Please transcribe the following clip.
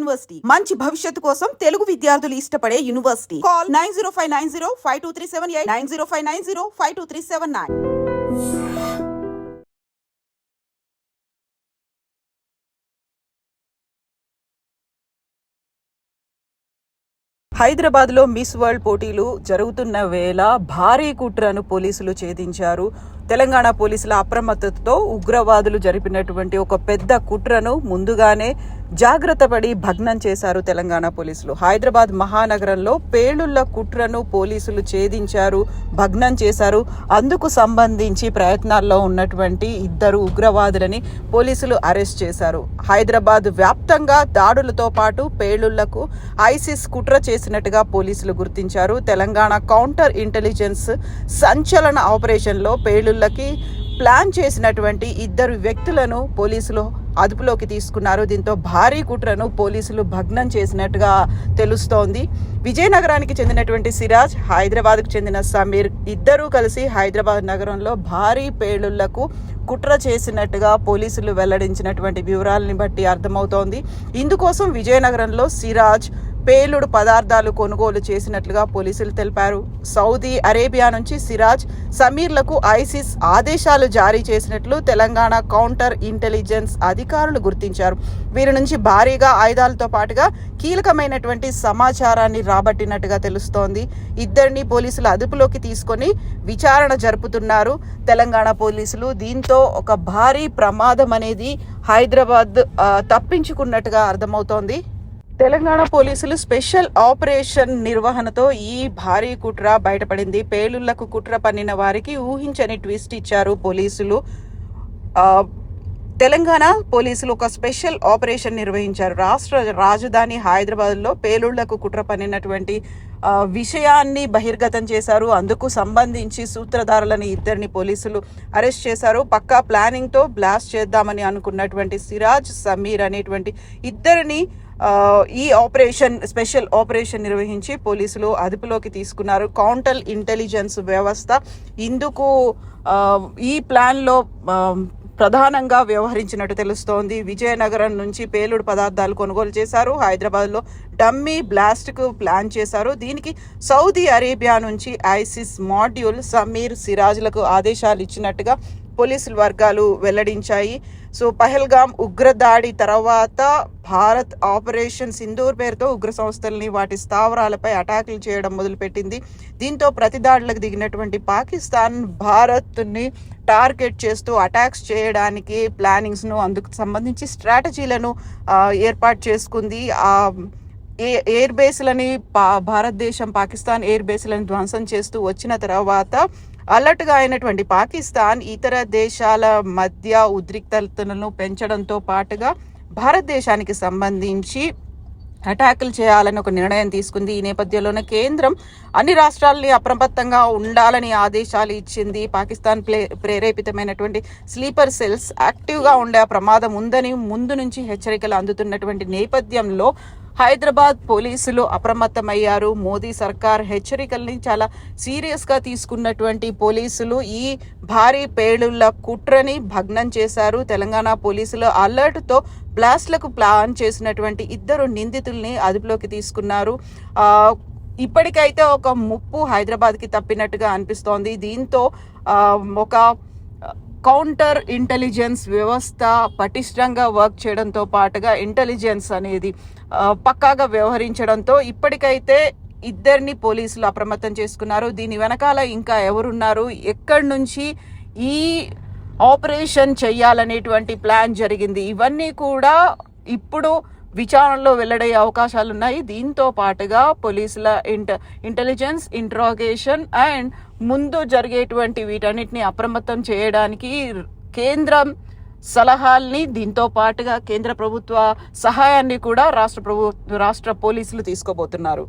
University మంచి భవిష్యత్తు కోసం తెలుగు విద్యార్థులు ఇష్టపడే యూనివర్సిటీ. కాల్ 9059052378 9059052379. హైదరాబాద్లో మిస్ వరల్డ్ పోటీలు జరుగుతున్న వేళ భారీ కుట్రను పోలీసులు ఛేదించారు. తెలంగాణ పోలీసుల అప్రమత్తతతో ఉగ్రవాదులు జరిపినటువంటి ఒక పెద్ద కుట్రను ముందుగానే జాగ్రత్త పడి భగ్నం చేశారు తెలంగాణ పోలీసులు. హైదరాబాద్ మహానగరంలో పేలుళ్ల కుట్రను పోలీసులు ఛేదించారు, భగ్నం చేశారు. అందుకు సంబంధించి ప్రయత్నాల్లో ఉన్నటువంటి 2 ఉగ్రవాదులని పోలీసులు అరెస్ట్ చేశారు. హైదరాబాద్ వ్యాప్తంగా దాడులతో పాటు పేలుళ్లకు ఐసిస్ కుట్ర చేసినట్టుగా పోలీసులు గుర్తించారు. తెలంగాణ కౌంటర్ ఇంటెలిజెన్స్ సంచలన ఆపరేషన్లో పేలుళ్లకి ప్లాన్ చేసినటువంటి 2 వ్యక్తులను పోలీసులు అదుపులోకి తీసుకున్నారు. దీంతో భారీ కుట్రను పోలీసులు భగ్నం చేసినట్టుగా తెలుస్తోంది. విజయనగరానికి చెందినటువంటి సిరాజ్, హైదరాబాద్కు చెందిన సమీర్ ఇద్దరూ కలిసి హైదరాబాద్ నగరంలో భారీ పేలుళ్లకు కుట్ర చేసినట్టుగా పోలీసులు వెల్లడించినటువంటి వివరాలని బట్టి అర్థమవుతోంది. ఇందుకోసం విజయనగరంలో సిరాజ్ పేలుడు పదార్థాలు కొనుగోలు చేసినట్లుగా పోలీసులు తెలిపారు. సౌదీ అరేబియా నుంచి సిరాజ్, సమీర్లకు ఐసిస్ ఆదేశాలు జారీ చేసినట్లు తెలంగాణ కౌంటర్ ఇంటెలిజెన్స్ అధికారులు గుర్తించారు. వీరి నుంచి భారీగా ఆయుధాలతో పాటుగా కీలకమైనటువంటి సమాచారాన్ని రాబట్టినట్టుగా తెలుస్తోంది. 2 పోలీసులు అదుపులోకి తీసుకొని విచారణ జరుపుతున్నారు తెలంగాణ పోలీసులు. దీంతో ఒక భారీ ప్రమాదం అనేది హైదరాబాద్ తప్పించుకున్నట్టుగా అర్థమవుతోంది. తెలంగాణ పోలీసులు స్పెషల్ ఆపరేషన్ నిర్వహణతో ఈ భారీ కుట్ర బయటపడింది. పేలుళ్లకు కుట్ర పన్నిన వారికి ఊహించని ట్విస్ట్ ఇచ్చారు పోలీసులు. తెలంగాణ పోలీసులు ఒక స్పెషల్ ఆపరేషన్ నిర్వహించారు. రాష్ట్ర రాజధాని హైదరాబాద్లో పేలుళ్లకు కుట్ర పన్నినటువంటి విషయాన్ని బహిర్గతం చేశారు. అందుకు సంబంధించి సూత్రధారులని 2 పోలీసులు అరెస్ట్ చేశారు. పక్కా ప్లానింగ్తో బ్లాస్ట్ చేద్దామని అనుకున్నటువంటి సిరాజ్, సమీర్ అనేటువంటి 2 ఈ స్పెషల్ ఆపరేషన్ నిర్వహించి పోలీసులు అదుపులోకి తీసుకున్నారు. కౌంటర్ ఇంటెలిజెన్స్ వ్యవస్థ ఇందుకు ఈ ప్లాన్లో ప్రధానంగా వ్యవహరించినట్టు తెలుస్తోంది. విజయనగరం నుంచి పేలుడు పదార్థాలు కొనుగోలు చేశారు. హైదరాబాద్లో డమ్మీ బ్లాస్ట్కు ప్లాన్ చేశారు. దీనికి సౌదీ అరేబియా నుంచి ఐసిస్ మాడ్యూల్ సమీర్, సిరాజ్లకు ఆదేశాలు ఇచ్చినట్టుగా పోలీసుల వర్గాలు వెల్లడించాయి. సో పహల్గాం ఉగ్రదాడి తర్వాత భారత్ ఆపరేషన్ సింధూర్ పేరుతో ఉగ్ర సంస్థల్ని వాటి స్థావరాలపై అటాకులు చేయడం మొదలుపెట్టింది. దీంతో ప్రతిదాడులకు దిగినటువంటి పాకిస్తాన్ భారత్ని టార్గెట్ చేస్తూ అటాక్స్ చేయడానికి ప్లానింగ్స్ను, అందుకు సంబంధించి స్ట్రాటజీలను ఏర్పాటు చేసుకుంది. ఎయిర్ బేస్లని భారతదేశం పాకిస్తాన్ ఎయిర్ బేస్లను ధ్వంసం చేస్తూ వచ్చిన తర్వాత అలర్ట్గా అయినటువంటి పాకిస్తాన్ ఇతర దేశాల మధ్య ఉద్రిక్తతలను పెంచడంతో పాటుగా భారతదేశానికి సంబంధించి అటాకులు చేయాలని ఒక నిర్ణయం తీసుకుంది. ఈ నేపథ్యంలోనే కేంద్రం అన్ని రాష్ట్రాలని అప్రమత్తంగా ఉండాలని ఆదేశాలు ఇచ్చింది. పాకిస్తాన్ ప్రేరేపితమైనటువంటి స్లీపర్ సెల్స్ యాక్టివ్గా ఉండే ప్రమాదం ఉందని ముందు నుంచి హెచ్చరికలు అందుతున్నటువంటి నేపథ్యంలో హైదరాబాద్ పోలీసులు అప్రమత్తమయ్యారు. మోదీ సర్కార్ హెచ్చరికల్ని చాలా సీరియస్గా తీసుకున్నటువంటి పోలీసులు ఈ భారీ పేలుళ్ల కుట్రని భగ్నం చేశారు. తెలంగాణ పోలీసులు అలర్ట్తో బ్లాస్ట్లకు ప్లాన్ చేసినటువంటి 2 నిందితుల్ని అదుపులోకి తీసుకున్నారు. ఇప్పటికైతే ఒక ముప్పు హైదరాబాద్కి తప్పినట్టుగా అనిపిస్తోంది. దీంతో ఒక కౌంటర్ ఇంటెలిజెన్స్ వ్యవస్థ పటిష్టంగా వర్క్ చేయడంతో పాటుగా ఇంటెలిజెన్స్ అనేది పక్కాగా వ్యవహరించడంతో ఇప్పటికైతే 2 పోలీసులు అప్రమత్తం చేసుకున్నారు. దీని వెనకాల ఇంకా ఎవరున్నారు, ఎక్కడి నుంచి ఈ ఆపరేషన్ చెయ్యాలనేటువంటి ప్లాన్ జరిగింది, ఇవన్నీ కూడా ఇప్పుడు విచారణలో వెల్లడయ్యే అవకాశాలు ఉన్నాయి. దీంతో పాటుగా పోలీసుల ఇంటెలిజెన్స్, ఇంట్రాగేషన్ అండ్ ముందు జరిగేటువంటి వీటన్నిటిని అప్రమత్తం చేయడానికి కేంద్రం సలహాల్ని, దీంతో పాటుగా కేంద్ర ప్రభుత్వ సహాయాన్ని కూడా రాష్ట్ర పోలీసులు తీసుకోబోతున్నారు.